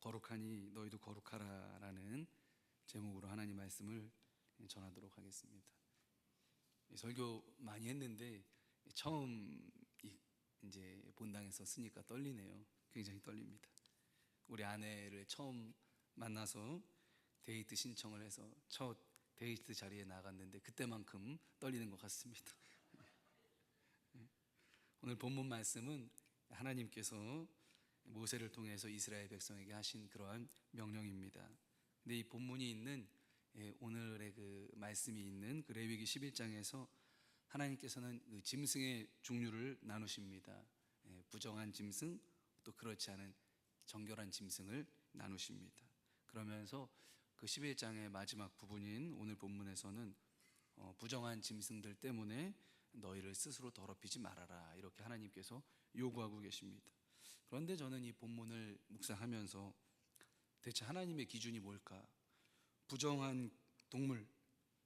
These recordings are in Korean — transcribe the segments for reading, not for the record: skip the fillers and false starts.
거룩하니 너희도 거룩하라라는 제목으로 하나님 말씀을 전하도록 하겠습니다. 설교 많이 했는데 처음 이제 본당에서 쓰니까 떨리네요. 굉장히 떨립니다. 우리 아내를 처음 만나서 데이트 신청을 해서 첫 데이트 자리에 나갔는데 그때만큼 떨리는 것 같습니다. 오늘 본문 말씀은 하나님께서 모세를 통해서 이스라엘 백성에게 하신 그러한 명령입니다. 근데 이 본문이 있는 오늘의 그 말씀이 있는 그 레위기 11장에서 하나님께서는 그 짐승의 종류를 나누십니다. 부정한 짐승, 또 그렇지 않은 정결한 짐승을 나누십니다. 그러면서 그 11장의 마지막 부분인 오늘 본문에서는 부정한 짐승들 때문에 너희를 스스로 더럽히지 말아라, 이렇게 하나님께서 요구하고 계십니다. 그런데 저는 이 본문을 묵상하면서 대체 하나님의 기준이 뭘까? 부정한 동물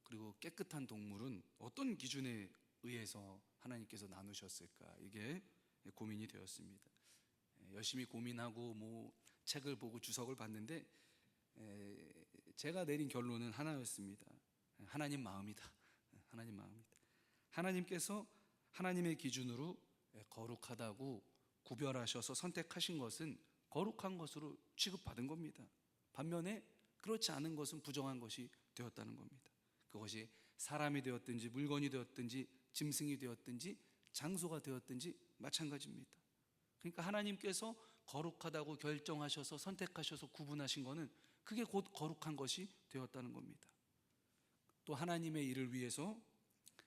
그리고 깨끗한 동물은 어떤 기준에 의해서 하나님께서 나누셨을까? 이게 고민이 되었습니다. 열심히 고민하고 책을 보고 주석을 봤는데 제가 내린 결론은 하나였습니다. 하나님 마음이다. 하나님 마음이다. 하나님께서 하나님의 기준으로 거룩하다고 구별하셔서 선택하신 것은 거룩한 것으로 취급받은 겁니다. 반면에 그렇지 않은 것은 부정한 것이 되었다는 겁니다. 그것이 사람이 되었든지 물건이 되었든지 짐승이 되었든지 장소가 되었든지 마찬가지입니다. 그러니까 하나님께서 거룩하다고 결정하셔서 선택하셔서 구분하신 것은 그게 곧 거룩한 것이 되었다는 겁니다. 또 하나님의 일을 위해서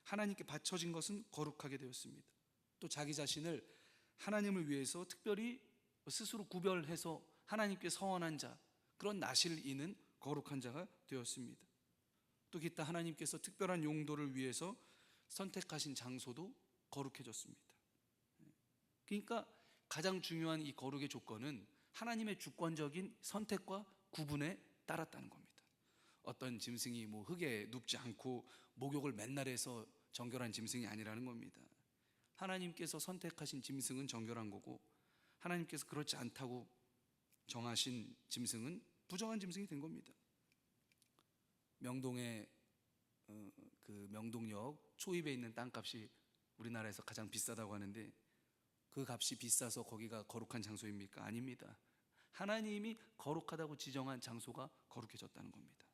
하나님께 바쳐진 것은 거룩하게 되었습니다. 또 자기 자신을 하나님을 위해서 특별히 스스로 구별해서 하나님께 서원한 자, 그런 나실 이는 거룩한 자가 되었습니다. 또 기타 하나님께서 특별한 용도를 위해서 선택하신 장소도 거룩해졌습니다. 그러니까 가장 중요한 이 거룩의 조건은 하나님의 주권적인 선택과 구분에 따랐다는 겁니다. 어떤 짐승이 흙에 눕지 않고 목욕을 맨날 해서 정결한 짐승이 아니라는 겁니다. 하나님께서 선택하신 짐승은 정결한 거고, 하나님께서 그렇지 않다고 정하신 짐승은 부정한 짐승이 된 겁니다. 명동의 그 명동역 초입에 있는 땅값이 우리나라에서 가장 비싸다고 하는데 그 값이 비싸서 거기가 거룩한 장소입니까? 아닙니다. 하나님이 거룩하다고 지정한 장소가 거룩해졌다는 겁니다.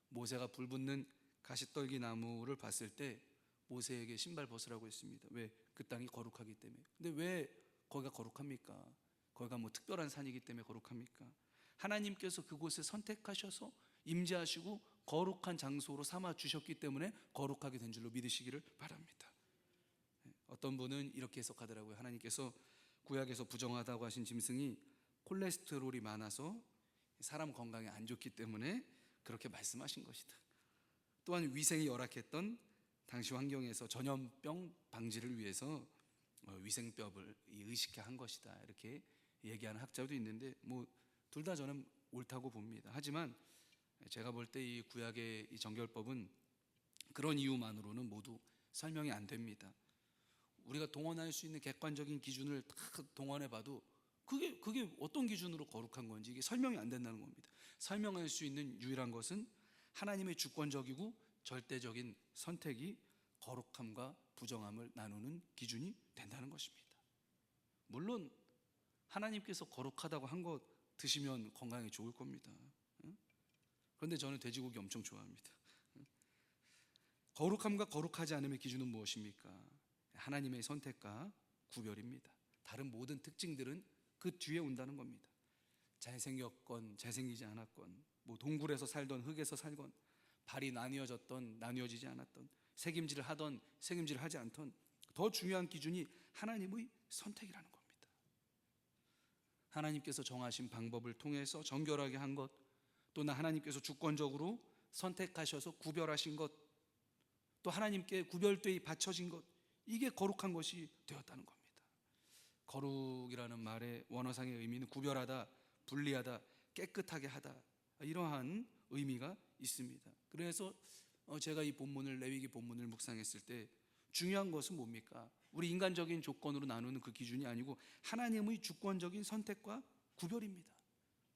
모세가 불붙는 가시떨기 나무를 봤을 때 모세에게 신발 벗으라고 했습니다. 왜? 그 땅이 거룩하기 때문에. 근데 왜 거기가 거룩합니까? 거기가 특별한 산이기 때문에 거룩합니까? 하나님께서 그곳에 선택하셔서 임재하시고 거룩한 장소로 삼아 주셨기 때문에 거룩하게 된 줄로 믿으시기를 바랍니다. 어떤 분은 이렇게 해석하더라고요. 하나님께서 구약에서 부정하다고 하신 짐승이 콜레스테롤이 많아서 사람 건강에 안 좋기 때문에 그렇게 말씀하신 것이다. 또한 위생이 열악했던 당시 환경에서 전염병 방지를 위해서 위생법을 의식해 한 것이다, 이렇게 얘기하는 학자도 있는데 둘 다 저는 옳다고 봅니다. 하지만 제가 볼 때 이 구약의 이 정결법은 그런 이유만으로는 모두 설명이 안 됩니다. 우리가 동원할 수 있는 객관적인 기준을 다 동원해 봐도 그게 어떤 기준으로 거룩한 건지 이게 설명이 안 된다는 겁니다. 설명할 수 있는 유일한 것은 하나님의 주권적이고 절대적인 선택이 거룩함과 부정함을 나누는 기준이 된다는 것입니다. 물론 하나님께서 거룩하다고 한 것 드시면 건강에 좋을 겁니다. 그런데 저는 돼지고기 엄청 좋아합니다. 거룩함과 거룩하지 않음의 기준은 무엇입니까? 하나님의 선택과 구별입니다. 다른 모든 특징들은 그 뒤에 온다는 겁니다. 잘생겼건 잘생기지 않았건, 동굴에서 살던 흙에서 살건, 발이 나뉘어졌던 나뉘어지지 않았던, 색임질을 하던 색임질을 하지 않던, 더 중요한 기준이 하나님의 선택이라는 겁니다. 하나님께서 정하신 방법을 통해서 정결하게 한 것, 또는 하나님께서 주권적으로 선택하셔서 구별하신 것, 또 하나님께 구별되이 바쳐진 것, 이게 거룩한 것이 되었다는 겁니다. 거룩이라는 말의 원어상의 의미는 구별하다, 분리하다, 깨끗하게 하다, 이러한 의미가 있습니다. 그래서 제가 이 본문을, 레위기 본문을 묵상했을 때 중요한 것은 뭡니까? 우리 인간적인 조건으로 나누는 그 기준이 아니고 하나님의 주권적인 선택과 구별입니다.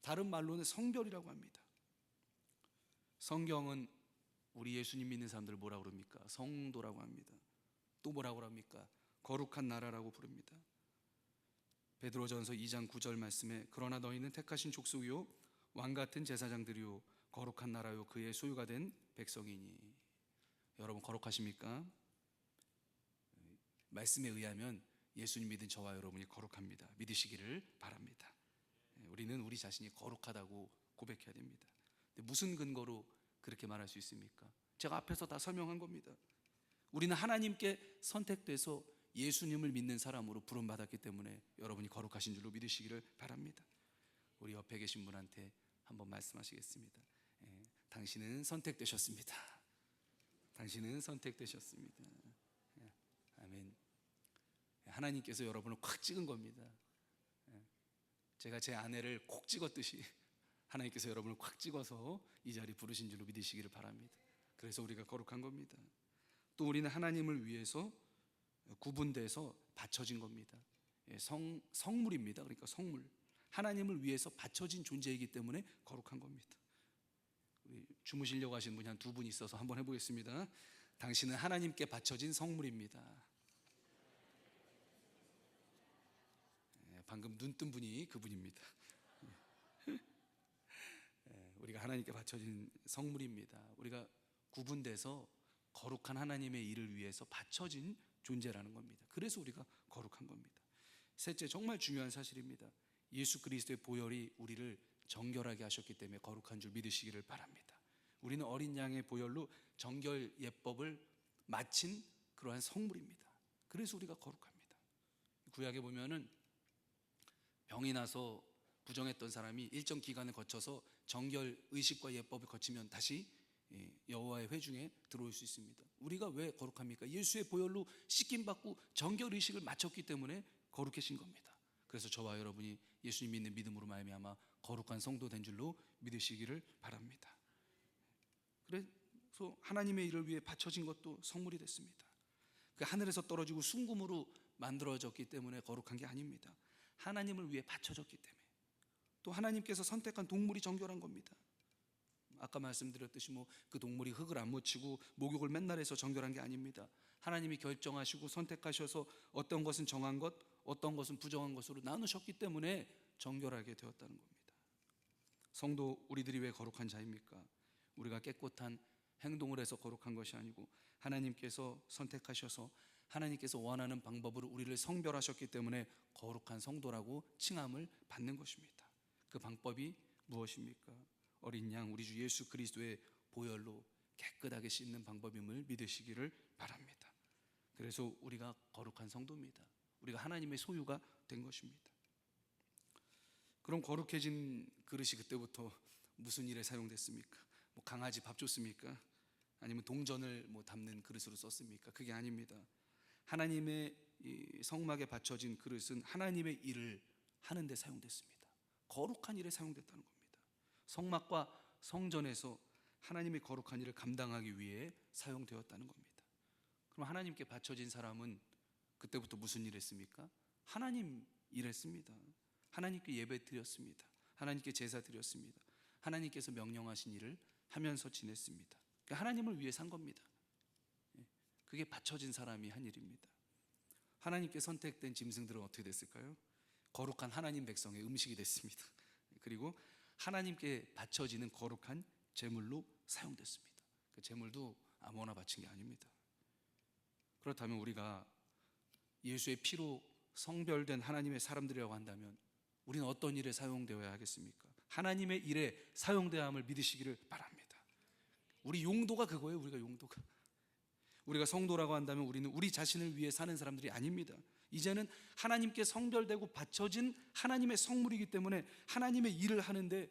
다른 말로는 성별이라고 합니다. 성경은 우리 예수님 믿는 사람들 뭐라고 그럽니까? 성도라고 합니다. 또 뭐라고 합니까? 거룩한 나라라고 부릅니다. 베드로전서 2장 9절 말씀에 그러나 너희는 택하신 족속이요 왕같은 제사장들이요 거룩한 나라요 그의 소유가 된 백성이니. 여러분 거룩하십니까? 말씀에 의하면 예수님 믿은 저와 여러분이 거룩합니다. 믿으시기를 바랍니다. 우리는 우리 자신이 거룩하다고 고백해야 됩니다. 근데 무슨 근거로 그렇게 말할 수 있습니까? 제가 앞에서 다 설명한 겁니다. 우리는 하나님께 선택돼서 예수님을 믿는 사람으로 부름받았기 때문에 여러분이 거룩하신 줄로 믿으시기를 바랍니다. 우리 옆에 계신 분한테 한번 말씀하시겠습니다. 당신은 선택되셨습니다. 당신은 선택되셨습니다. 아멘. 하나님께서 여러분을 콱 찍은 겁니다. 제가 제 아내를 콕 찍었듯이 하나님께서 여러분을 콱 찍어서 이 자리 부르신 줄로 믿으시기를 바랍니다. 그래서 우리가 거룩한 겁니다. 또 우리는 하나님을 위해서 구분돼서 바쳐진 겁니다. 성물입니다. 그러니까 성물. 하나님을 위해서 바쳐진 존재이기 때문에 거룩한 겁니다. 우리 주무시려고 하시는 분이 한 두 분 있어서 한번 해보겠습니다. 당신은 하나님께 바쳐진 성물입니다. 방금 눈 뜬 분이 그분입니다. 우리가 하나님께 바쳐진 성물입니다. 우리가 구분돼서 거룩한 하나님의 일을 위해서 바쳐진 존재라는 겁니다. 그래서 우리가 거룩한 겁니다. 셋째, 정말 중요한 사실입니다. 예수 그리스도의 보혈이 우리를 정결하게 하셨기 때문에 거룩한 줄 믿으시기를 바랍니다. 우리는 어린 양의 보혈로 정결 예법을 마친 그러한 성물입니다. 그래서 우리가 거룩합니다. 구약에 보면은 병이 나서 부정했던 사람이 일정 기간을 거쳐서 정결 의식과 예법을 거치면 다시 여호와의 회중에 들어올 수 있습니다. 우리가 왜 거룩합니까? 예수의 보혈로 씻김받고 정결 의식을 마쳤기 때문에 거룩해진 겁니다. 그래서 저와 여러분이 예수님 믿는 믿음으로 말미암아 거룩한 성도 된 줄로 믿으시기를 바랍니다. 그래서 하나님의 일을 위해 바쳐진 것도 성물이 됐습니다. 그 하늘에서 떨어지고 순금으로 만들어졌기 때문에 거룩한 게 아닙니다. 하나님을 위해 바쳐졌기 때문에. 또 하나님께서 선택한 동물이 정결한 겁니다. 아까 말씀드렸듯이 그 동물이 흙을 안 묻히고 목욕을 맨날 해서 정결한 게 아닙니다. 하나님이 결정하시고 선택하셔서 어떤 것은 정한 것, 어떤 것은 부정한 것으로 나누셨기 때문에 정결하게 되었다는 겁니다. 성도 우리들이 왜 거룩한 자입니까? 우리가 깨끗한 행동을 해서 거룩한 것이 아니고 하나님께서 선택하셔서 하나님께서 원하는 방법으로 우리를 성별하셨기 때문에 거룩한 성도라고 칭함을 받는 것입니다. 그 방법이 무엇입니까? 어린 양 우리 주 예수 그리스도의 보혈로 깨끗하게 씻는 방법임을 믿으시기를 바랍니다. 그래서 우리가 거룩한 성도입니다. 우리가 하나님의 소유가 된 것입니다. 그럼 거룩해진 그릇이 그때부터 무슨 일에 사용됐습니까? 강아지 밥 줬습니까? 아니면 동전을 담는 그릇으로 썼습니까? 그게 아닙니다. 하나님의 이 성막에 받쳐진 그릇은 하나님의 일을 하는 데 사용됐습니다. 거룩한 일에 사용됐다는 겁니다. 성막과 성전에서 하나님의 거룩한 일을 감당하기 위해 사용되었다는 겁니다. 그럼 하나님께 바쳐진 사람은 그때부터 무슨 일을 했습니까? 하나님 일했습니다. 하나님께 예배 드렸습니다. 하나님께 제사 드렸습니다. 하나님께서 명령하신 일을 하면서 지냈습니다. 그러니까 하나님을 위해 산 겁니다. 그게 바쳐진 사람이 한 일입니다. 하나님께 선택된 짐승들은 어떻게 됐을까요? 거룩한 하나님 백성의 음식이 됐습니다. 그리고 하나님께 바쳐지는 거룩한 제물로 사용됐습니다. 그 제물도 아무나 바친 게 아닙니다. 그렇다면 우리가 예수의 피로 성별된 하나님의 사람들이라고 한다면 우리는 어떤 일에 사용되어야 하겠습니까? 하나님의 일에 사용되어야 함을 믿으시기를 바랍니다. 우리 용도가 그거예요. 우리가 성도라고 한다면 우리는 우리 자신을 위해 사는 사람들이 아닙니다. 이제는 하나님께 성별되고 바쳐진 하나님의 성물이기 때문에 하나님의 일을 하는데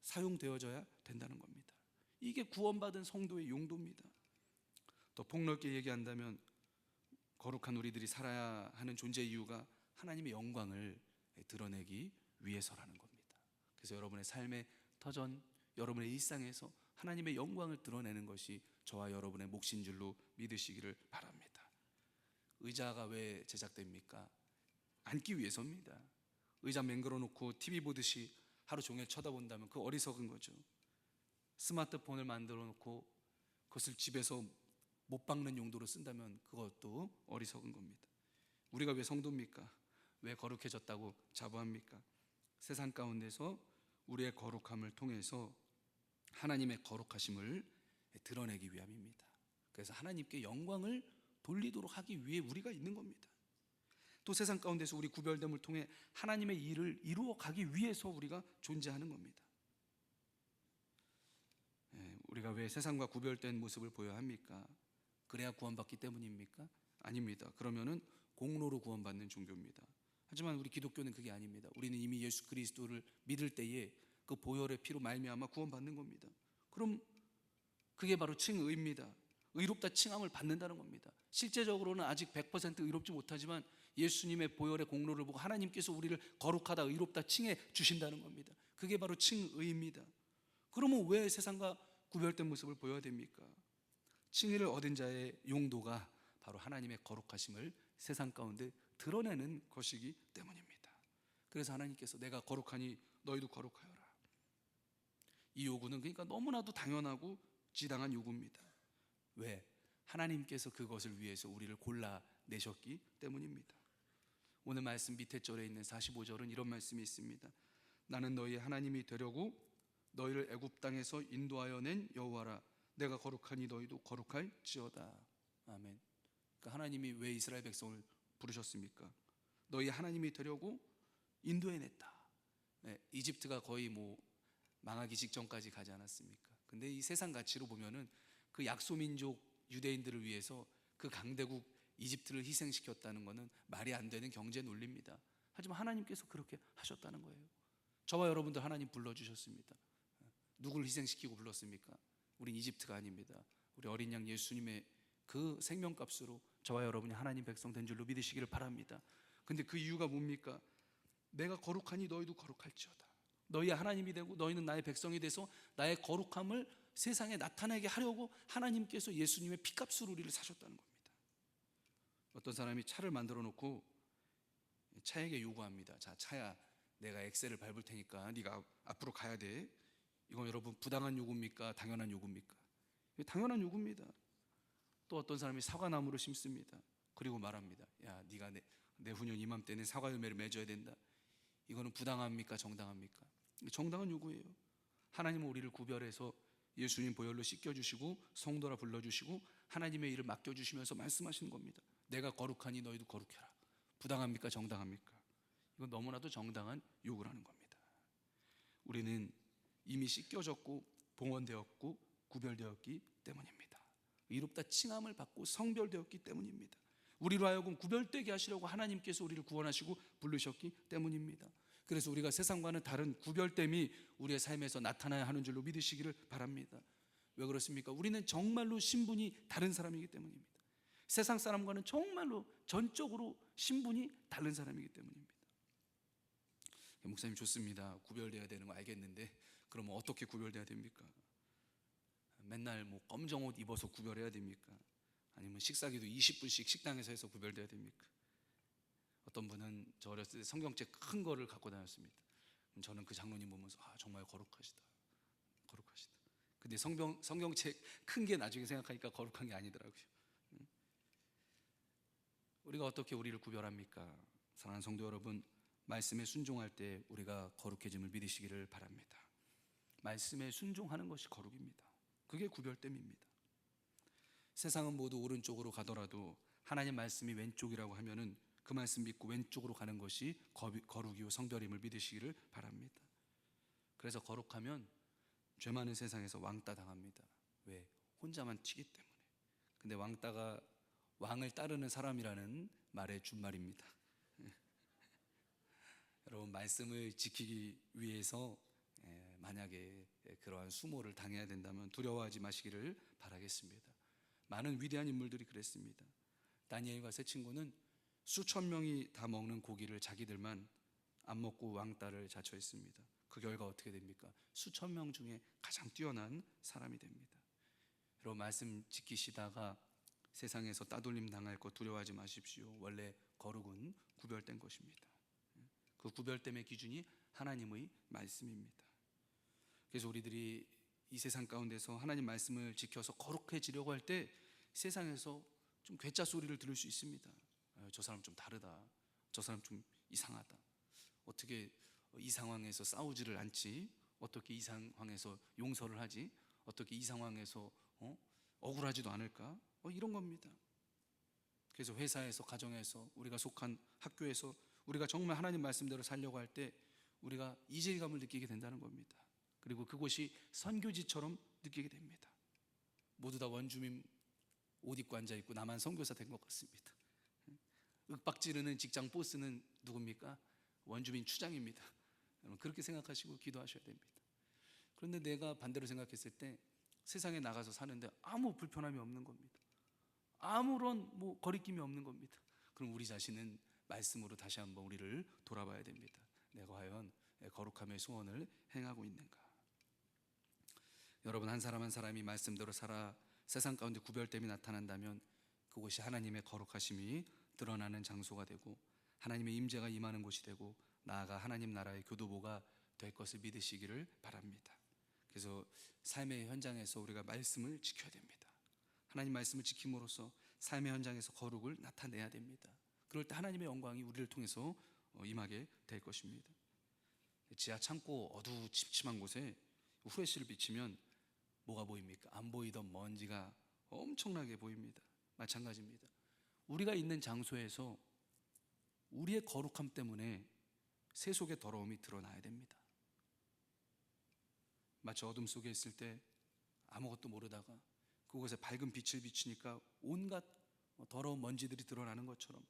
사용되어져야 된다는 겁니다. 이게 구원받은 성도의 용도입니다. 더 폭넓게 얘기한다면 거룩한 우리들이 살아야 하는 존재 이유가 하나님의 영광을 드러내기 위해서라는 겁니다. 그래서 여러분의 삶의 터전, 여러분의 일상에서 하나님의 영광을 드러내는 것이 저와 여러분의 몫인 줄로 믿으시기를 바랍니다. 의자가 왜 제작됩니까? 앉기 위해서입니다. 의자 맹글어 놓고 TV 보듯이 하루 종일 쳐다본다면 그 어리석은 거죠. 스마트폰을 만들어 놓고 그것을 집에서 못 박는 용도로 쓴다면 그것도 어리석은 겁니다. 우리가 왜 성도입니까? 왜 거룩해졌다고 자부합니까? 세상 가운데서 우리의 거룩함을 통해서 하나님의 거룩하심을 드러내기 위함입니다. 그래서 하나님께 영광을 돌리도록 하기 위해 우리가 있는 겁니다. 또 세상 가운데서 우리 구별됨을 통해 하나님의 일을 이루어 가기 위해서 우리가 존재하는 겁니다. 우리가 왜 세상과 구별된 모습을 보여야 합니까? 그래야 구원받기 때문입니까? 아닙니다. 그러면은 공로로 구원받는 종교입니다. 하지만 우리 기독교는 그게 아닙니다. 우리는 이미 예수 그리스도를 믿을 때에 그 보혈의 피로 말미암아 구원받는 겁니다. 그럼 그게 바로 칭의입니다. 의롭다 칭함을 받는다는 겁니다. 실제적으로는 아직 100% 의롭지 못하지만 예수님의 보혈의 공로를 보고 하나님께서 우리를 거룩하다 의롭다 칭해 주신다는 겁니다. 그게 바로 칭의입니다. 그러면 왜 세상과 구별된 모습을 보여야 됩니까? 칭의를 얻은 자의 용도가 바로 하나님의 거룩하심을 세상 가운데 드러내는 것이기 때문입니다. 그래서 하나님께서 내가 거룩하니 너희도 거룩하여라. 이 요구는 그러니까 너무나도 당연하고 지당한 요구입니다. 왜? 하나님께서 그것을 위해서 우리를 골라내셨기 때문입니다. 오늘 말씀 밑에 절에 있는 45절은 이런 말씀이 있습니다. 나는 너희의 하나님이 되려고 너희를 애굽 땅에서 인도하여 낸 여호와라. 내가 거룩하니 너희도 거룩할지어다. 아멘. 그러니까 하나님이 왜 이스라엘 백성을 부르셨습니까? 너희 하나님이 되려고 인도해냈다. 이집트가 거의 망하기 직전까지 가지 않았습니까? 근데 이 세상 가치로 보면은 그 약소민족 유대인들을 위해서 그 강대국 이집트를 희생시켰다는 것은 말이 안 되는 경제 논리입니다. 하지만 하나님께서 그렇게 하셨다는 거예요. 저와 여러분들 하나님 불러주셨습니다. 누굴 희생시키고 불렀습니까? 우린 이집트가 아닙니다. 우리 어린 양 예수님의 그 생명값으로 저와 여러분이 하나님 백성 된 줄로 믿으시기를 바랍니다. 근데 그 이유가 뭡니까? 내가 거룩하니 너희도 거룩할지어다. 너희 하나님이 되고 너희는 나의 백성이 돼서 나의 거룩함을 세상에 나타내게 하려고 하나님께서 예수님의 피값으로 우리를 사셨다는 겁니다. 어떤 사람이 차를 만들어 놓고 차에게 요구합니다. 자, 차야, 내가 엑셀을 밟을 테니까 네가 앞으로 가야 돼. 이건 여러분 부당한 요구입니까? 당연한 요구입니까? 당연한 요구입니다. 또 어떤 사람이 사과나무를 심습니다. 그리고 말합니다. 야, 네가 내후년 이맘때는 사과 열매를 맺어야 된다. 이거는 부당합니까? 정당합니까? 정당한 요구예요. 하나님은 우리를 구별해서 예수님 보혈로 씻겨주시고 성도라 불러주시고 하나님의 일을 맡겨주시면서 말씀하시는 겁니다. 내가 거룩하니 너희도 거룩해라. 부당합니까? 정당합니까? 이건 너무나도 정당한 요구라는 겁니다. 우리는 이미 씻겨졌고 봉헌되었고 구별되었기 때문입니다. 의롭다 칭함을 받고 성별되었기 때문입니다. 우리로 하여금 구별되게 하시려고 하나님께서 우리를 구원하시고 부르셨기 때문입니다. 그래서 우리가 세상과는 다른 구별됨이 우리의 삶에서 나타나야 하는 줄로 믿으시기를 바랍니다. 왜 그렇습니까? 우리는 정말로 신분이 다른 사람이기 때문입니다. 세상 사람과는 정말로 전적으로 신분이 다른 사람이기 때문입니다. 목사님 좋습니다. 구별돼야 되는 거 알겠는데 그러면 어떻게 구별돼야 됩니까? 맨날 검정 옷 입어서 구별해야 됩니까? 아니면 식사기도 20분씩 식당에서 해서 구별돼야 됩니까? 어떤 분은 저 어렸을 때 성경책 큰 거를 갖고 다녔습니다. 저는 그 장로님 보면서 정말 거룩하시다. 거룩하시다. 근데 성경책 큰 게 나중에 생각하니까 거룩한 게 아니더라고요. 우리가 어떻게 우리를 구별합니까? 사랑하는 성도 여러분, 말씀에 순종할 때 우리가 거룩해짐을 믿으시기를 바랍니다. 말씀에 순종하는 것이 거룩입니다. 그게 구별됨입니다. 세상은 모두 오른쪽으로 가더라도 하나님 말씀이 왼쪽이라고 하면은 그 말씀 믿고 왼쪽으로 가는 것이 거룩이요 성별임을 믿으시기를 바랍니다. 그래서 거룩하면 죄 많은 세상에서 왕따 당합니다. 왜? 혼자만 튀기 때문에. 근데 왕따가 왕을 따르는 사람이라는 말의 준말입니다. 여러분, 말씀을 지키기 위해서 만약에 그러한 수모를 당해야 된다면 두려워하지 마시기를 바라겠습니다. 많은 위대한 인물들이 그랬습니다. 다니엘과 세 친구는 수천 명이 다 먹는 고기를 자기들만 안 먹고 왕따를 자처했습니다. 그 결과 어떻게 됩니까? 수천 명 중에 가장 뛰어난 사람이 됩니다. 여러분, 말씀 지키시다가 세상에서 따돌림 당할 것 두려워하지 마십시오. 원래 거룩은 구별된 것입니다. 그 구별됨의 기준이 하나님의 말씀입니다. 그래서 우리들이 이 세상 가운데서 하나님 말씀을 지켜서 거룩해지려고 할 때 세상에서 좀 괴짜 소리를 들을 수 있습니다. 저 사람 좀 다르다, 저 사람 좀 이상하다, 어떻게 이 상황에서 싸우지를 않지, 어떻게 이 상황에서 용서를 하지, 어떻게 이 상황에서 억울하지도 않을까, 이런 겁니다. 그래서 회사에서, 가정에서, 우리가 속한 학교에서 우리가 정말 하나님 말씀대로 살려고 할 때 우리가 이질감을 느끼게 된다는 겁니다. 그리고 그곳이 선교지처럼 느끼게 됩니다. 모두 다 원주민 옷 입고 앉아있고 나만 선교사 된 것 같습니다. 윽박지르는 직장 보스는 누굽니까? 원주민 추장입니다. 여러분, 그렇게 생각하시고 기도하셔야 됩니다. 그런데 내가 반대로 생각했을 때 세상에 나가서 사는데 아무 불편함이 없는 겁니다. 아무런 거리낌이 없는 겁니다. 그럼 우리 자신은 말씀으로 다시 한번 우리를 돌아봐야 됩니다. 내가 과연 거룩함의 소원을 행하고 있는가? 여러분, 한 사람 한 사람이 말씀대로 살아 세상 가운데 구별됨이 나타난다면 그곳이 하나님의 거룩하심이 드러나는 장소가 되고 하나님의 임재가 임하는 곳이 되고 나아가 하나님 나라의 교도보가 될 것을 믿으시기를 바랍니다. 그래서 삶의 현장에서 우리가 말씀을 지켜야 됩니다. 하나님 말씀을 지킴으로써 삶의 현장에서 거룩을 나타내야 됩니다. 그럴 때 하나님의 영광이 우리를 통해서 임하게 될 것입니다. 지하 창고 어두침침한 곳에 후레쉬를 비치면 뭐가 보입니까? 안 보이던 먼지가 엄청나게 보입니다. 마찬가지입니다. 우리가 있는 장소에서 우리의 거룩함 때문에 세속의 더러움이 드러나야 됩니다. 마치 어둠 속에 있을 때 아무것도 모르다가 그곳에 밝은 빛을 비추니까 온갖 더러운 먼지들이 드러나는 것처럼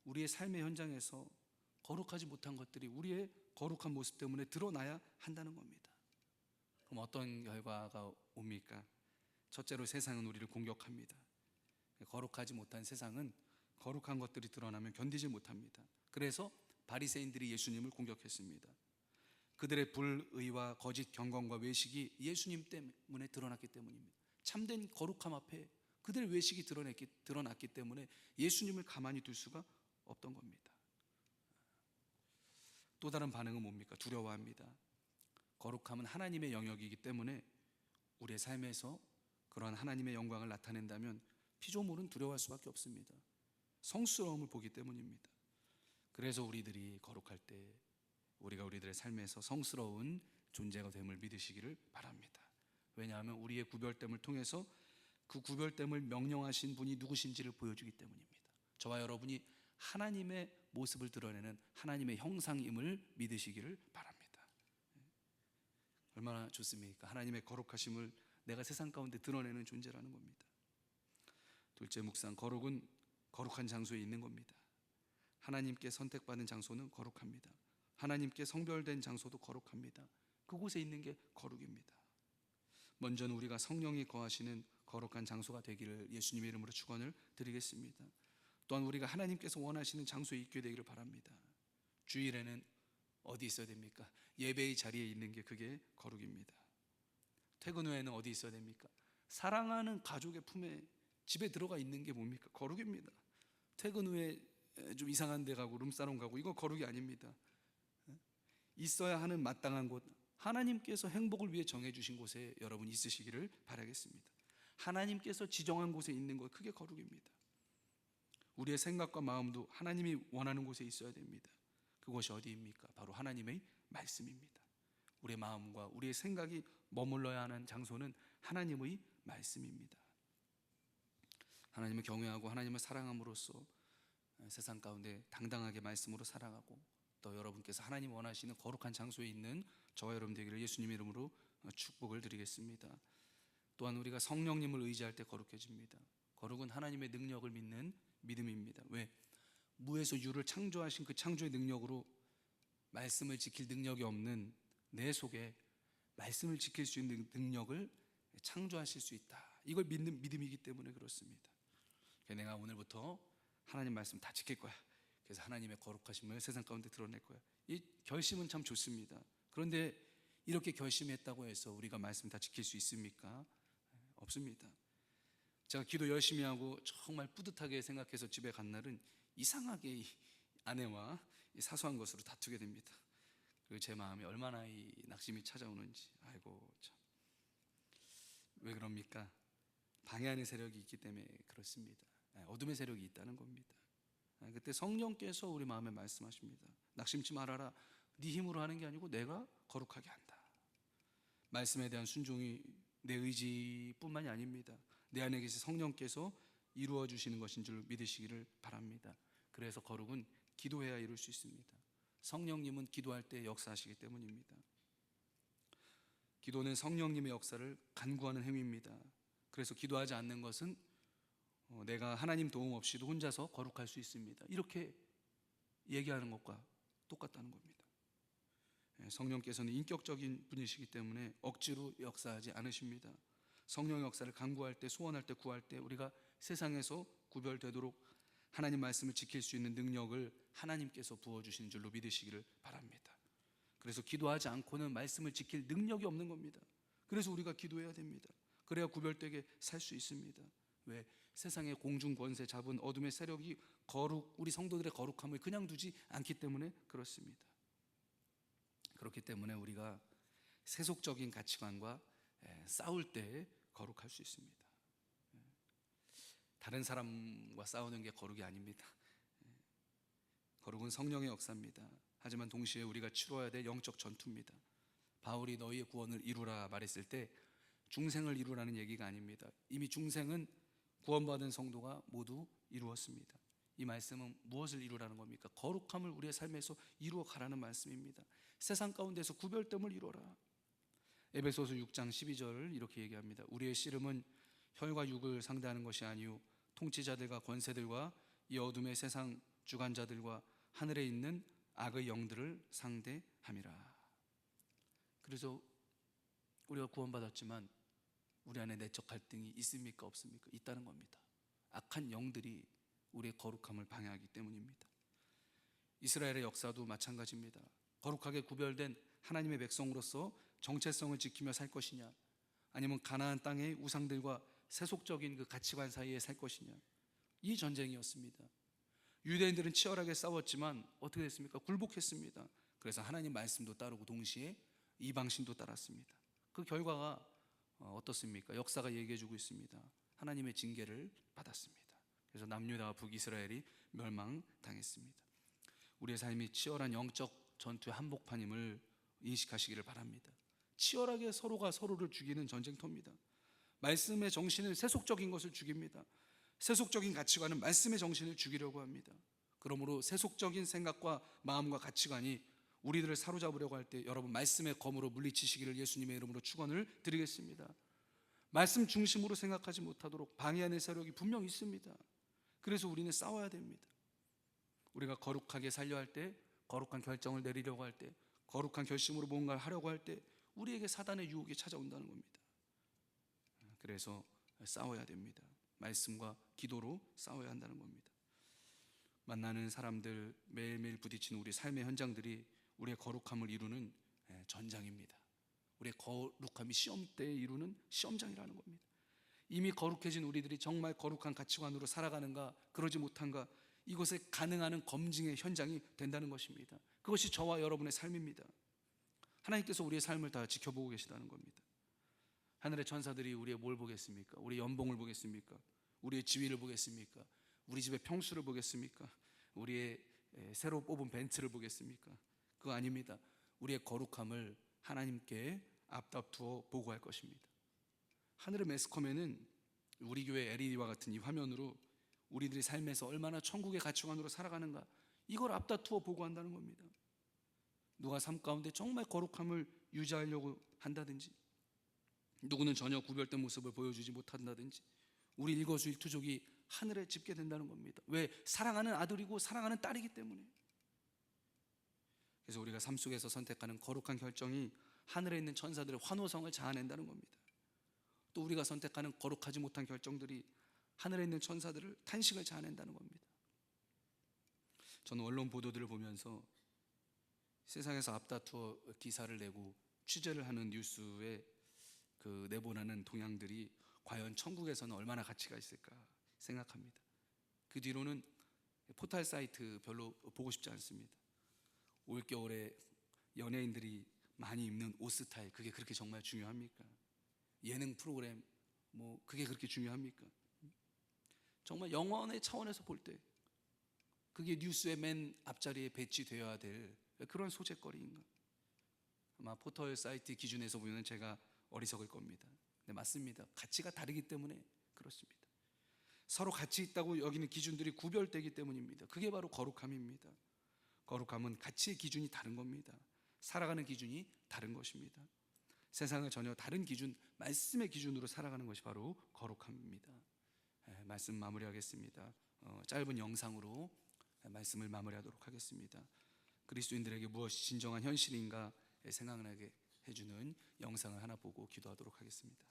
우리의 삶의 현장에서 거룩하지 못한 것들이 우리의 거룩한 모습 때문에 드러나야 한다는 겁니다. 그럼 어떤 결과가 옵니까? 첫째로 세상은 우리를 공격합니다. 거룩하지 못한 세상은 거룩한 것들이 드러나면 견디지 못합니다. 그래서 바리새인들이 예수님을 공격했습니다. 그들의 불의와 거짓 경건과 외식이 예수님 때문에 드러났기 때문입니다. 참된 거룩함 앞에 그들의 외식이 드러났기 때문에 예수님을 가만히 둘 수가 없던 겁니다. 또 다른 반응은 뭡니까? 두려워합니다. 거룩함은 하나님의 영역이기 때문에 우리의 삶에서 그러한 하나님의 영광을 나타낸다면 피조물은 두려워할 수밖에 없습니다. 성스러움을 보기 때문입니다. 그래서 우리들이 거룩할 때 우리가 우리들의 삶에서 성스러운 존재가 됨을 믿으시기를 바랍니다. 왜냐하면 우리의 구별됨을 통해서 그 구별됨을 명령하신 분이 누구신지를 보여주기 때문입니다. 저와 여러분이 하나님의 모습을 드러내는 하나님의 형상임을 믿으시기를 바랍니다. 얼마나 좋습니까? 하나님의 거룩하심을 내가 세상 가운데 드러내는 존재라는 겁니다. 둘째 묵상, 거룩은 거룩한 장소에 있는 겁니다. 하나님께 선택받은 장소는 거룩합니다. 하나님께 성별된 장소도 거룩합니다. 그곳에 있는 게 거룩입니다. 먼저는 우리가 성령이 거하시는 거룩한 장소가 되기를 예수님의 이름으로 축원을 드리겠습니다. 또한 우리가 하나님께서 원하시는 장소에 있게 되기를 바랍니다. 주일에는 어디 있어야 됩니까? 예배의 자리에 있는 게 그게 거룩입니다. 퇴근 후에는 어디 있어야 됩니까? 사랑하는 가족의 품에 집에 들어가 있는 게 뭡니까? 거룩입니다. 퇴근 후에 좀 이상한 데 가고 룸사롱 가고 이건 거룩이 아닙니다. 있어야 하는 마땅한 곳, 하나님께서 행복을 위해 정해주신 곳에 여러분 있으시기를 바라겠습니다. 하나님께서 지정한 곳에 있는 것, 그게 거룩입니다. 우리의 생각과 마음도 하나님이 원하는 곳에 있어야 됩니다. 그곳이 어디입니까? 바로 하나님의 말씀입니다. 우리의 마음과 우리의 생각이 머물러야 하는 장소는 하나님의 말씀입니다. 하나님을 경외하고 하나님을 사랑함으로써 세상 가운데 당당하게 말씀으로 살아가고 또 여러분께서 하나님 원하시는 거룩한 장소에 있는 저와 여러분 되기를 예수님 이름으로 축복을 드리겠습니다. 또한 우리가 성령님을 의지할 때 거룩해집니다. 거룩은 하나님의 능력을 믿는 믿음입니다. 왜? 무에서 유를 창조하신 그 창조의 능력으로 말씀을 지킬 능력이 없는 내 속에 말씀을 지킬 수 있는 능력을 창조하실 수 있다. 이걸 믿는 믿음이기 때문에 그렇습니다. 내가 오늘부터 하나님 말씀 다 지킬 거야. 그래서 하나님의 거룩하심을 세상 가운데 드러낼 거야. 이 결심은 참 좋습니다. 그런데 이렇게 결심했다고 해서 우리가 말씀 다 지킬 수 있습니까? 없습니다. 제가 기도 열심히 하고 정말 뿌듯하게 생각해서 집에 간 날은 이상하게 이 아내와 이 사소한 것으로 다투게 됩니다. 그리고 제 마음에 얼마나 이 낙심이 찾아오는지, 아이고 참, 왜 그럽니까? 방해하는 세력이 있기 때문에 그렇습니다. 어둠의 세력이 있다는 겁니다. 그때 성령께서 우리 마음에 말씀하십니다. 낙심치 말아라. 네 힘으로 하는 게 아니고 내가 거룩하게 한다. 말씀에 대한 순종이 내 의지뿐만이 아닙니다. 내 안에 계신 성령께서 이루어 주시는 것인 줄 믿으시기를 바랍니다. 그래서 거룩은 기도해야 이룰 수 있습니다. 성령님은 기도할 때 역사하시기 때문입니다. 기도는 성령님의 역사를 간구하는 행위입니다. 그래서 기도하지 않는 것은 내가 하나님 도움 없이도 혼자서 거룩할 수 있습니다. 이렇게 얘기하는 것과 똑같다는 겁니다. 성령께서는 인격적인 분이시기 때문에 억지로 역사하지 않으십니다. 성령의 역사를 간구할 때, 소원할 때, 구할 때 우리가 세상에서 구별되도록 하나님 말씀을 지킬 수 있는 능력을 하나님께서 부어주시는 줄로 믿으시기를 바랍니다. 그래서 기도하지 않고는 말씀을 지킬 능력이 없는 겁니다. 그래서 우리가 기도해야 됩니다. 그래야 구별되게 살 수 있습니다. 왜? 세상의 공중 권세 잡은 어둠의 세력이 우리 성도들의 거룩함을 그냥 두지 않기 때문에 그렇습니다. 그렇기 때문에 우리가 세속적인 가치관과 싸울 때 거룩할 수 있습니다. 다른 사람과 싸우는 게 거룩이 아닙니다. 거룩은 성령의 역사입니다. 하지만 동시에 우리가 치러야 될 영적 전투입니다. 바울이 너희의 구원을 이루라 말했을 때 중생을 이루라는 얘기가 아닙니다. 이미 중생은 구원받은 성도가 모두 이루었습니다. 이 말씀은 무엇을 이루라는 겁니까? 거룩함을 우리의 삶에서 이루어 가라는 말씀입니다. 세상 가운데서 구별됨을 이루어라. 에베소서 6장 12절 이렇게 얘기합니다. 우리의 씨름은 혈과 육을 상대하는 것이 아니요 통치자들과 권세들과 이 어둠의 세상 주관자들과 하늘에 있는 악의 영들을 상대함이라. 그래서 우리가 구원받았지만 우리 안에 내적 갈등이 있습니까? 없습니까? 있다는 겁니다. 악한 영들이 우리의 거룩함을 방해하기 때문입니다. 이스라엘의 역사도 마찬가지입니다. 거룩하게 구별된 하나님의 백성으로서 정체성을 지키며 살 것이냐, 아니면 가나안 땅의 우상들과 세속적인 그 가치관 사이에 살 것이냐, 이 전쟁이었습니다. 유대인들은 치열하게 싸웠지만 어떻게 됐습니까? 굴복했습니다. 그래서 하나님 말씀도 따르고 동시에 이방신도 따랐습니다. 그 결과가 어떻습니까? 역사가 얘기해주고 있습니다. 하나님의 징계를 받았습니다. 그래서 남유다와 북이스라엘이 멸망당했습니다. 우리의 삶이 치열한 영적 전투의 한복판임을 인식하시기를 바랍니다. 치열하게 서로가 서로를 죽이는 전쟁터입니다. 말씀의 정신은 세속적인 것을 죽입니다. 세속적인 가치관은 말씀의 정신을 죽이려고 합니다. 그러므로 세속적인 생각과 마음과 가치관이 우리들을 사로잡으려고 할 때 여러분 말씀의 검으로 물리치시기를 예수님의 이름으로 축원을 드리겠습니다. 말씀 중심으로 생각하지 못하도록 방해하는 세력이 분명 있습니다. 그래서 우리는 싸워야 됩니다. 우리가 거룩하게 살려 할 때, 거룩한 결정을 내리려고 할 때, 거룩한 결심으로 뭔가를 하려고 할 때 우리에게 사단의 유혹이 찾아온다는 겁니다. 그래서 싸워야 됩니다. 말씀과 기도로 싸워야 한다는 겁니다. 만나는 사람들, 매일매일 부딪히는 우리 삶의 현장들이 우리의 거룩함을 이루는 전장입니다. 우리의 거룩함이 시험 때에 이루는 시험장이라는 겁니다. 이미 거룩해진 우리들이 정말 거룩한 가치관으로 살아가는가 그러지 못한가, 이것에 가능한 검증의 현장이 된다는 것입니다. 그것이 저와 여러분의 삶입니다. 하나님께서 우리의 삶을 다 지켜보고 계시다는 겁니다. 하늘의 천사들이 우리의 뭘 보겠습니까? 우리의 연봉을 보겠습니까? 우리의 지위를 보겠습니까? 우리 집의 평수를 보겠습니까? 우리의 새로 뽑은 벤츠를 보겠습니까? 그거 아닙니다. 우리의 거룩함을 하나님께 앞다투어 보고할 것입니다. 하늘의 매스컴에는 우리 교회 LED와 같은 이 화면으로 우리들의 삶에서 얼마나 천국의 가치관으로 살아가는가, 이걸 앞다투어 보고한다는 겁니다. 누가 삶 가운데 정말 거룩함을 유지하려고 한다든지, 누구는 전혀 구별된 모습을 보여주지 못한다든지, 우리 일거수일투족이 하늘에 집계된다는 겁니다. 왜? 사랑하는 아들이고 사랑하는 딸이기 때문에. 그래서 우리가 삶 속에서 선택하는 거룩한 결정이 하늘에 있는 천사들의 환호성을 자아낸다는 겁니다. 또 우리가 선택하는 거룩하지 못한 결정들이 하늘에 있는 천사들을 탄식을 자아낸다는 겁니다. 저는 언론 보도들을 보면서 세상에서 앞다투어 기사를 내고 취재를 하는 뉴스에 그 내보내는 동향들이 과연 천국에서는 얼마나 가치가 있을까 생각합니다. 그 뒤로는 포털 사이트 별로 보고 싶지 않습니다. 올겨울에 연예인들이 많이 입는 옷 스타일, 그게 그렇게 정말 중요합니까? 예능 프로그램 뭐 그게 그렇게 중요합니까? 정말 영혼의 차원에서 볼 때 그게 뉴스의 맨 앞자리에 배치되어야 될 그런 소재거리인가? 아마 포털 사이트 기준에서 보면 제가 어리석을 겁니다. 네, 맞습니다. 가치가 다르기 때문에 그렇습니다. 서로 가치 있다고 여기는 기준들이 구별되기 때문입니다. 그게 바로 거룩함입니다. 거룩함은 가치의 기준이 다른 겁니다. 살아가는 기준이 다른 것입니다. 세상을 전혀 다른 기준, 말씀의 기준으로 살아가는 것이 바로 거룩함입니다. 말씀 마무리하겠습니다. 짧은 영상으로 말씀을 마무리하도록 하겠습니다. 그리스도인들에게 무엇이 진정한 현실인가 생각나게 해주는 영상을 하나 보고 기도하도록 하겠습니다.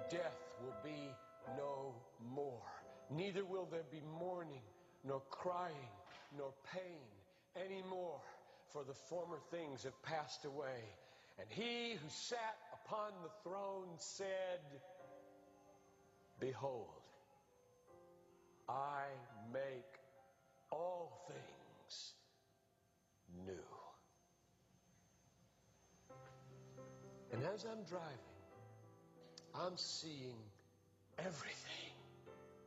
Death will be no more. Neither will there be mourning, nor crying, nor pain anymore, for the former things have passed away. And he who sat upon the throne said, Behold, I make all things new. And as I'm driving, I'm seeing everything